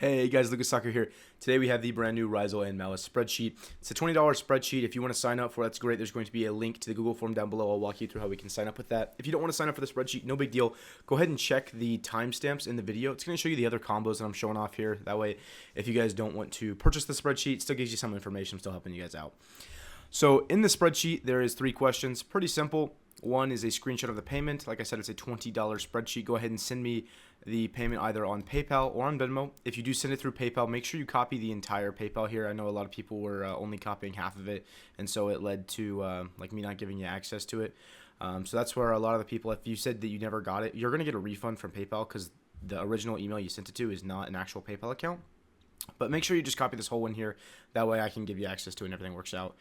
Hey guys, Lucas Soccer here. Today we have the brand new Ryzeal and Maliss spreadsheet. It's a $20 spreadsheet. If you want to sign up for it, that's great. There's going to be a link to the Google form down below. I'll walk you through how we can sign up with that. If you don't want to sign up for the spreadsheet, no big deal. Go ahead and check the timestamps in the video. It's going to show you the other combos that I'm showing off here. That way, if you guys don't want to purchase the spreadsheet, it still gives you some information. I'm still helping you guys out. So in the spreadsheet, there is 3 questions. Pretty simple. One is a screenshot of the payment. Like I said, it's a $20 spreadsheet. Go ahead and send me the payment either on PayPal or on Venmo. If you do send it through PayPal, make sure you copy the entire PayPal here. I know a lot of people were only copying half of it, and so it led to like me not giving you access to it. So that's where a lot of the people, if you said that you never got it, you're going to get a refund from PayPal because the original email you sent it to is not an actual PayPal account. But make sure you just copy this whole one here. That way I can give you access to it and everything works out.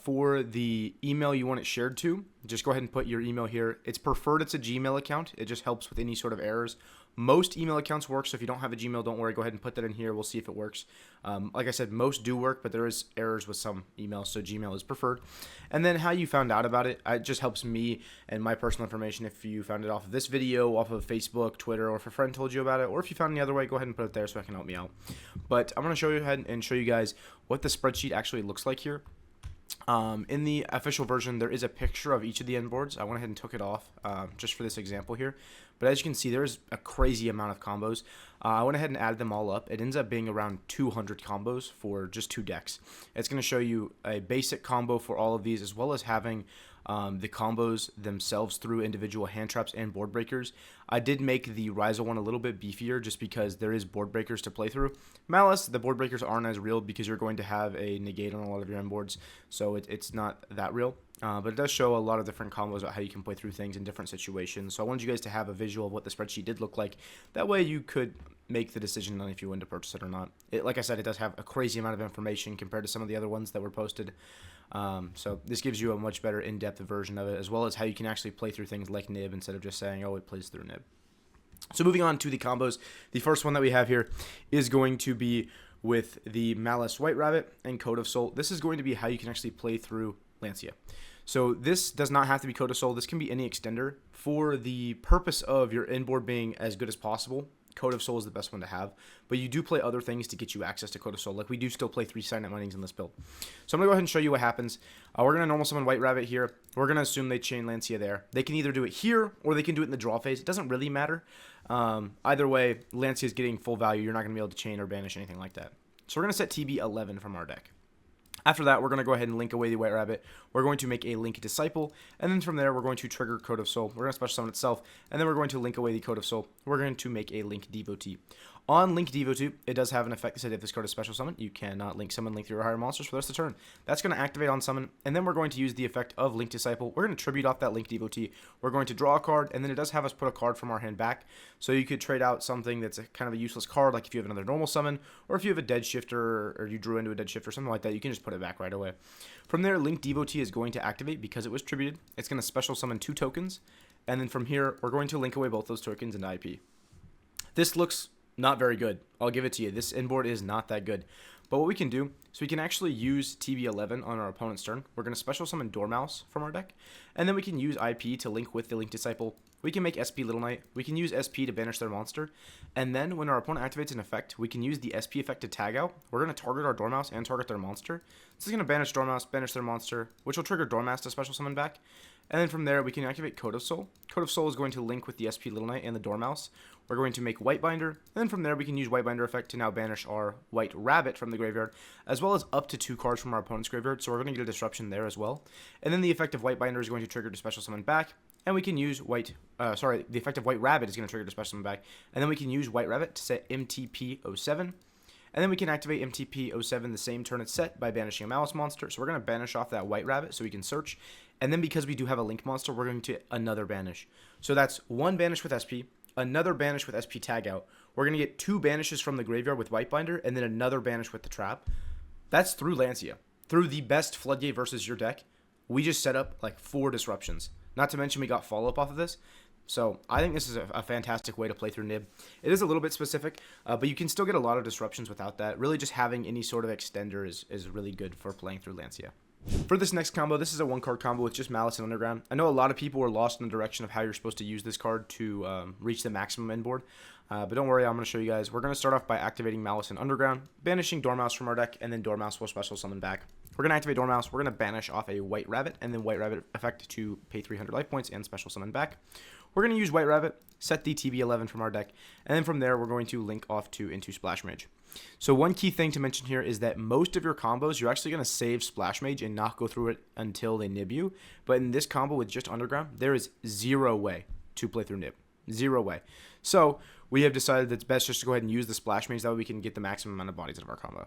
For the email you want it shared to, just go ahead and put your email here. It's preferred it's a Gmail account. It just helps with any sort of errors. Most email accounts work, so if you don't have a Gmail, don't worry. Go ahead and put that in here. We'll see if it works. Like I said, most do work, but there is errors with some emails, so Gmail is preferred. And then how you found out about it, it just helps me and my personal information. If you found it off of this video, off of Facebook, Twitter, or if a friend told you about it, or if you found any other way, go ahead and put it there so it can help me out. But I'm going to show you ahead and show you guys what the spreadsheet actually looks like here. In the official version, there is a picture of each of the end boards. I went ahead and took it off just for this example here. But as you can see, there's a crazy amount of combos. I went ahead and added them all up. It ends up being around 200 combos for just 2 decks. It's going to show you a basic combo for all of these, as well as having the combos themselves through individual hand traps and board breakers. I did make the Ryzeal one a little bit beefier just because there is board breakers to play through. Maliss, the board breakers aren't as real because you're going to have a negate on a lot of your end boards, so it's not that real. But it does show a lot of different combos about how you can play through things in different situations. So I wanted you guys to have a visual of what the spreadsheet did look like. That way you could make the decision on if you want to purchase it or not. Like I said, it does have a crazy amount of information compared to some of the other ones that were posted. So this gives you a much better in-depth version of it, as well as how you can actually play through things like Nib instead of just saying, oh, it plays through Nib. So moving on to the combos, the first one that we have here is going to be with the Maliss White Rabbit and Code of Soul. This is going to be how you can actually play through Lancea. So this does not have to be Code of Soul. This can be any extender. For the purpose of your inboard being as good as possible, Code of Soul is the best one to have. But you do play other things to get you access to Code of Soul. Like we do still play 3 Signet Minings in this build. So I'm going to go ahead and show you what happens. We're going to normal summon White Rabbit here. We're going to assume they chain Lancea there. They can either do it here or they can do it in the draw phase. It doesn't really matter. Either way, Lancea is getting full value. You're not going to be able to chain or banish anything like that. So we're going to set TB 11 from our deck. After that, we're going to go ahead and link away the White Rabbit. We're going to make a Link Disciple, and then from there, we're going to trigger Code of Soul. We're going to special summon itself, and then we're going to link away the Code of Soul. We're going to make a Link Devotee. On Link Devotee, it does have an effect that said if this card is special summon, you cannot link summon Link 3 or higher monsters for the rest of the turn. That's going to activate on summon, and then we're going to use the effect of Link Disciple. We're going to tribute off that Link Devotee. We're going to draw a card, and then it does have us put a card from our hand back. So you could trade out something that's kind of a useless card, like if you have another normal summon, or if you have a Dead Shifter, or you drew into a Dead Shifter, something like that, you can just put it back right away. From there, Link Devotee is going to activate because it was tributed. It's going to special summon 2 tokens, and then from here, we're going to link away both those tokens into IP. This looks not very good. I'll give it to you. This inboard is not that good. But what we can do, so we can actually use TB11 on our opponent's turn. We're going to special summon Dormouse from our deck. And then we can use IP to link with the Link Disciple. We can make SP Little Knight. We can use SP to banish their monster. And then when our opponent activates an effect, we can use the SP effect to tag out. We're going to target our Dormouse and target their monster. This is going to banish Dormouse, banish their monster, which will trigger Dormouse to special summon back. And then from there, we can activate Code of Soul. Code of Soul is going to link with the SP Little Knight and the Dormouse. We're going to make White Binder. And then from there, we can use White Binder effect to now banish our White Rabbit from the graveyard, as well as up to 2 cards from our opponent's graveyard. So we're going to get a disruption there as well. And then the effect of White Binder is going to trigger to special summon back. And we can use the effect of White Rabbit is going to trigger to special summon back. And then we can use White Rabbit to set MTP07. And then we can activate MTP07 the same turn it's set by banishing a Maliss monster. So we're going to banish off that White Rabbit so we can search. And then because we do have a Link monster, we're going to another banish. So that's 1 banish with SP, another banish with SP tag out. We're going to get 2 banishes from the graveyard with White Binder, and then another banish with the trap. That's through Lancea. Through the best Floodgate versus your deck, we just set up like 4 disruptions. Not to mention we got follow-up off of this. So I think this is a fantastic way to play through Nib. It is a little bit specific, but you can still get a lot of disruptions without that. Really just having any sort of extender is really good for playing through Lancea. For this next combo, this is a 1-card combo with just Maliss and Underground. I know a lot of people were lost in the direction of how you're supposed to use this card to reach the maximum end board. But don't worry, I'm going to show you guys. We're going to start off by activating Maliss and Underground, banishing Dormouse from our deck, and then Dormouse will special summon back. We're going to activate Dormouse. We're going to banish off a White Rabbit, and then White Rabbit effect to pay 300 life points and special summon back. We're going to use White Rabbit, set the TB11 from our deck, and then from there, we're going to link off into Splash Mage. So one key thing to mention here is that most of your combos, you're actually going to save Splash Mage and not go through it until they nib you. But in this combo with just Underground, there is zero way to play through nib. Zero way. So we have decided that it's best just to go ahead and use the Splash Mage. That way we can get the maximum amount of bodies out of our combo.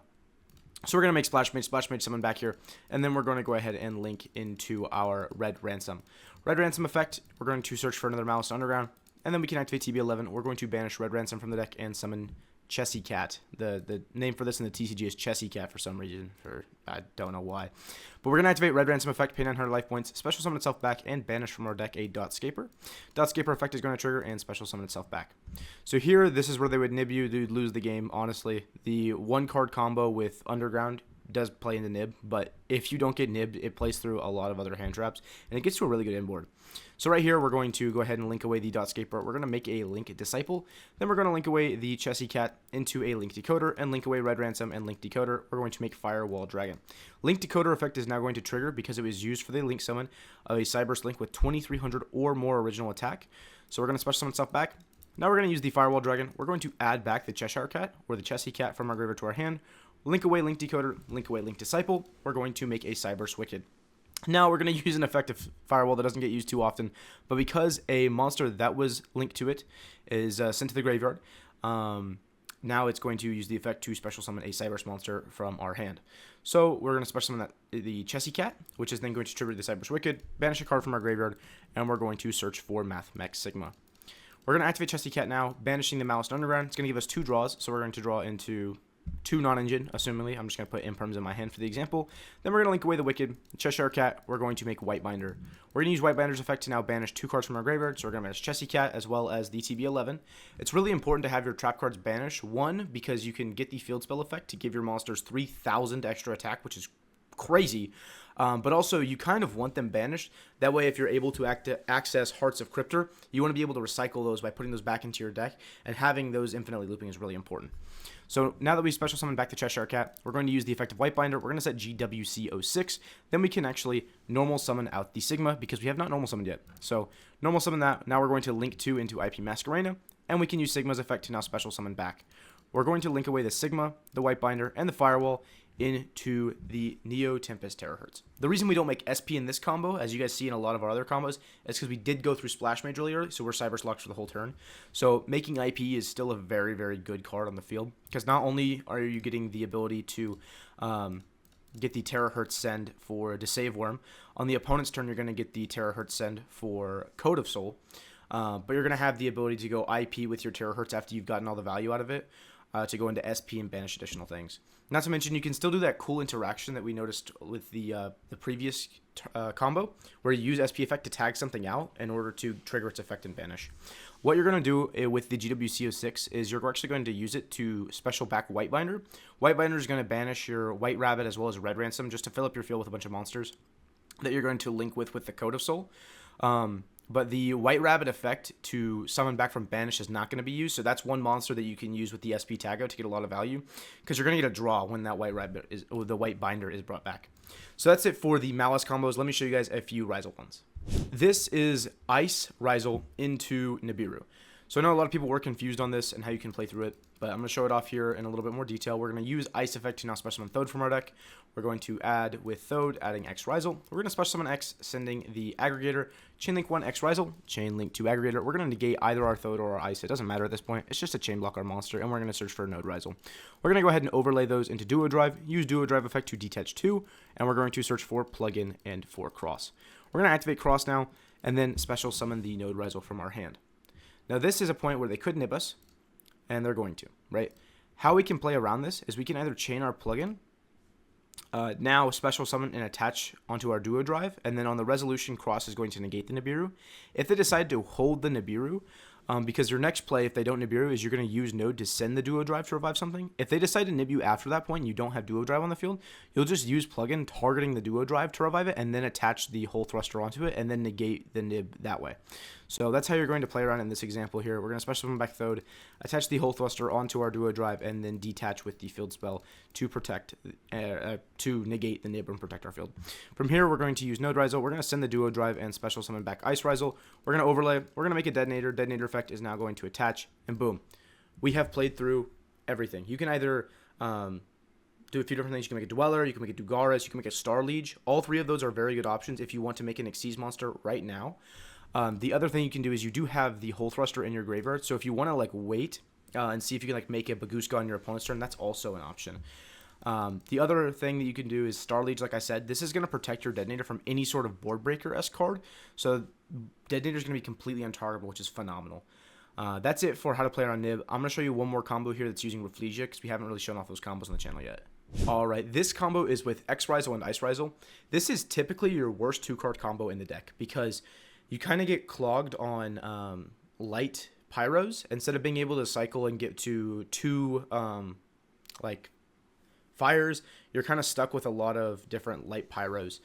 So we're going to make Splash Mage summon back here, and then we're going to go ahead and link into our Red Ransom. Red Ransom effect, we're going to search for another Maliss Underground, and then we can activate TB11. We're going to banish Red Ransom from the deck and summon Chessy Cat. The name for this in the TCG is Chessy Cat for some reason. I don't know why. But we're going to activate Red Ransom effect, pay 900 life points, special summon itself back, and banish from our deck a Dotscaper. Dotscaper effect is going to trigger and special summon itself back. So here, this is where they would nib you. They'd lose the game, honestly. The one card combo with Underground does play into nib, but if you don't get nibbed, it plays through a lot of other hand traps, and it gets to a really good inboard. So right here, we're going to go ahead and link away the Dotscaper. We're going to make a Link Disciple. Then we're going to link away the Chessy Cat into a Link Decoder, and link away Red Ransom and Link Decoder. We're going to make Firewall Dragon. Link Decoder effect is now going to trigger because it was used for the Link summon of a Cyberse Link with 2300 or more original attack. So we're going to special summon stuff back. Now we're going to use the Firewall Dragon. We're going to add back the Cheshire Cat, or the Chessy Cat, from our graveyard to our hand. Link away Link Decoder, link away Link Disciple. We're going to make a Cyberse Wicked. Now we're going to use an effective Firewall that doesn't get used too often, but because a monster that was linked to it is sent to the graveyard, now it's going to use the effect to special summon a Cyberse monster from our hand. So we're going to special summon the Chessy Cat, which is then going to trigger the Cyberse Wicked, banish a card from our graveyard, and we're going to search for Math Mech Sigma. We're going to activate Chessy Cat now, banishing the Maliss Underground. It's going to give us 2 draws, so we're going to draw into 2 non-engine, assumingly. I'm just going to put imperms in my hand for the example. Then we're going to link away the Wicked, Cheshire Cat. We're going to make White Binder. We're going to use White Binder's effect to now banish 2 cards from our graveyard. So we're going to banish Chessy Cat as well as the TB11. It's really important to have your trap cards banished. 1, because you can get the field spell effect to give your monsters 3,000 extra attack, which is crazy. But also, you kind of want them banished. That way, if you're able to access Hearts of Cryptor, you want to be able to recycle those by putting those back into your deck. And having those infinitely looping is really important. So now that we special summon back the Cheshire Cat, we're going to use the effect of White Binder. We're going to set GWC06. Then we can actually normal summon out the Sigma because we have not normal summoned yet. So normal summon that. Now we're going to link 2 into IP Masquerena. And we can use Sigma's effect to now special summon back. We're going to link away the Sigma, the White Binder, and the Firewall into the Neo Tempest Terahertz. The reason we don't make SP in this combo, as you guys see in a lot of our other combos, is because we did go through Splash Mage really early, so we're Cyberse locked for the whole turn. So making IP is still a very, very good card on the field, because not only are you getting the ability to get the Terahertz Send for Deceive Worm, on the opponent's turn you're going to get the Terahertz Send for Code of Soul, but you're going to have the ability to go IP with your Terahertz after you've gotten all the value out of it, to go into SP and banish additional things. Not to mention, you can still do that cool interaction that we noticed with the previous combo, where you use SP effect to tag something out in order to trigger its effect and banish. What you're going to do with the GWC06 is you're actually going to use it to special back White Binder. White Binder is going to banish your White Rabbit as well as Red Ransom, just to fill up your field with a bunch of monsters that you're going to link with the Code of Soul. But the White Rabbit effect to summon back from banish is not going to be used, so that's one monster that you can use with the SP tag out to get a lot of value, because you're going to get a draw when that White Rabbit is, or the White Binder is brought back. So that's it for the Maliss combos. Let me show you guys a few Ryzeal ones. This is Ice Ryzeal into Nibiru. So I know a lot of people were confused on this and how you can play through it, but I'm going to show it off here in a little bit more detail. We're going to use Ice effect to now special summon Thode from our deck. We're going to add with Thode, adding Ex Rafflesia. We're going to special summon X, sending the Aggregator, chain link 1 Ex Rafflesia, chain link 2 Aggregator. We're going to negate either our Thode or our Ice. It doesn't matter at this point. It's just a chain block our monster, and we're going to search for a node Ryzeal. We're going to go ahead and overlay those into Duo Drive, use Duo Drive effect to detach 2, and we're going to search for Plugin and for Cross. We're going to activate Cross now, and then special summon the node Ryzeal from our hand. Now this is a point where they could nib us, and they're going to, right? How we can play around this is we can either chain our plugin, now special summon and attach onto our Duo Drive, and then on the resolution, Cross is going to negate the Nibiru. If they decide to hold the Nibiru, because your next play, if they don't Nibiru, is you're going to use Node to send the Duo Drive to revive something. If they decide to nib you after that point and you don't have Duo Drive on the field, you'll just use plugin targeting the Duo Drive to revive it, and then attach the whole thruster onto it, and then negate the nib that way. So that's how you're going to play around in this example here. We're going to special summon back Thode, attach the Hole Thruster onto our Duo Drive, and then detach with the field spell to protect, to negate the Nib and protect our field. From here, we're going to use Node Ryzeal. We're going to send the Duo Drive and special summon back Ice Ryzeal. We're going to overlay. We're going to make a Detonator. Detonator effect is now going to attach, and boom. We have played through everything. You can either do a few different things. You can make a Dweller, you can make a Dugaris, you can make a Star Liege. All three of those are very good options if you want to make an Xyz monster right now. The other thing you can do is you do have the Hole Thruster in your graveyard, so if you want to like wait and see if you can like make a Baguska on your opponent's turn, that's also an option. The other thing that you can do is Star Liege, like I said. This is going to protect your Detonator from any sort of board breaker-esque card, so Detonator is going to be completely untargetable, which is phenomenal. That's it for how to play around Nib. I'm going to show you one more combo here that's using Rafflesia, because we haven't really shown off those combos on the channel yet. Alright, this combo is with Ex Rafflesia and Ice Rafflesia. This is typically your worst 2-card combo in the deck, because you kind of get clogged on light Pyros. Instead of being able to cycle and get to 2 like fires, you're kind of stuck with a lot of different light Pyros.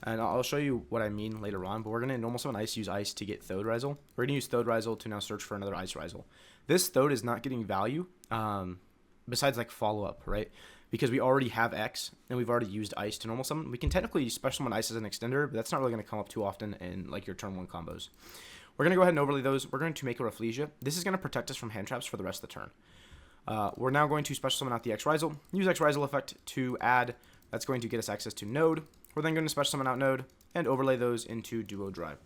And I'll show you what I mean later on, but we're going to normal summon Ice, use Ice to get Thode Ryzeal. We're going to use Thode Ryzeal to now search for another Ice Ryzeal. This Thode is not getting value, besides like follow-up, right? Because we already have X, and we've already used Ice to normal summon. We can technically special summon Ice as an extender, but that's not really going to come up too often in like your turn 1 combos. We're going to go ahead and overlay those. We're going to make a Rafflesia. This is going to protect us from hand traps for the rest of the turn. We're now going to special summon out the Ex Rafflesia. Use Ex Rafflesia effect to add. That's going to get us access to Node. We're then going to special summon out Node and overlay those into Duo Drive.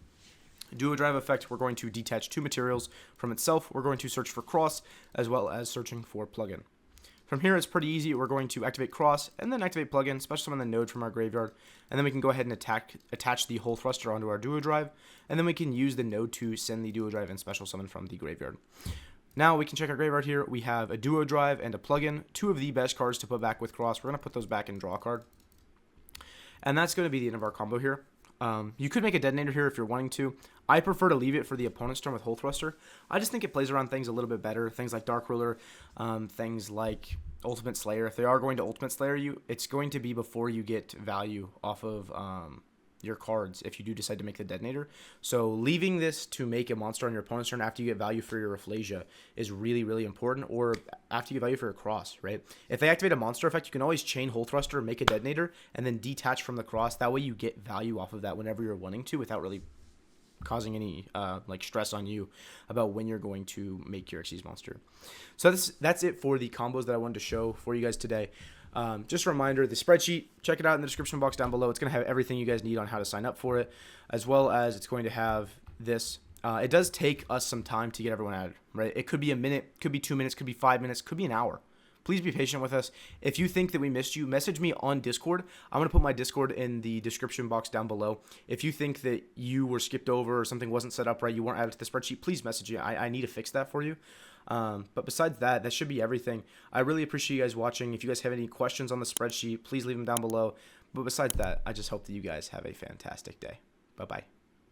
Duo Drive effect, we're going to detach 2 materials from itself. We're going to search for Cross, as well as searching for Plugin. From here, it's pretty easy. We're going to activate Cross, and then activate Plugin, special summon the Node from our graveyard, and then we can go ahead and attach the Hole Thruster onto our Duo Drive, and then we can use the Node to send the Duo Drive and special summon from the graveyard. Now we can check our graveyard here. We have a Duo Drive and a Plugin, 2 of the best cards to put back with Cross. We're going to put those back and draw a card. And that's going to be the end of our combo here. You could make a Detonator here if you're wanting to. I prefer to leave it for the opponent's turn with Hole Thruster. I just think it plays around things a little bit better. Things like Dark Ruler, things like Ultimate Slayer. If they are going to Ultimate Slayer you, it's going to be before you get value off of your cards if you do decide to make the Detonator. So leaving this to make a monster on your opponent's turn after you get value for your Rafflesia is really, really important, or after you get value for your Cross, right? If they activate a monster effect, you can always chain Hole Thruster, make a Detonator, and then detach from the Cross. That way you get value off of that whenever you're wanting to without really causing any like stress on you about when you're going to make your Xyz monster. So that's it for the combos that I wanted to show for you guys today. Just a reminder, the spreadsheet, check it out in the description box down below. It's going to have everything you guys need on how to sign up for it, as well as it's going to have this. It does take us some time to get everyone added, right? It could be a minute, could be 2 minutes, could be 5 minutes, could be an hour. Please be patient with us. If you think that we missed you, message me on Discord. I'm going to put my Discord in the description box down below. If you think that you were skipped over or something wasn't set up right, you weren't added to the spreadsheet, please message me. I need to fix that for you. But besides that, that should be everything. I really appreciate you guys watching. If you guys have any questions on the spreadsheet, please leave them down below. But besides that, I just hope that you guys have a fantastic day. Bye-bye.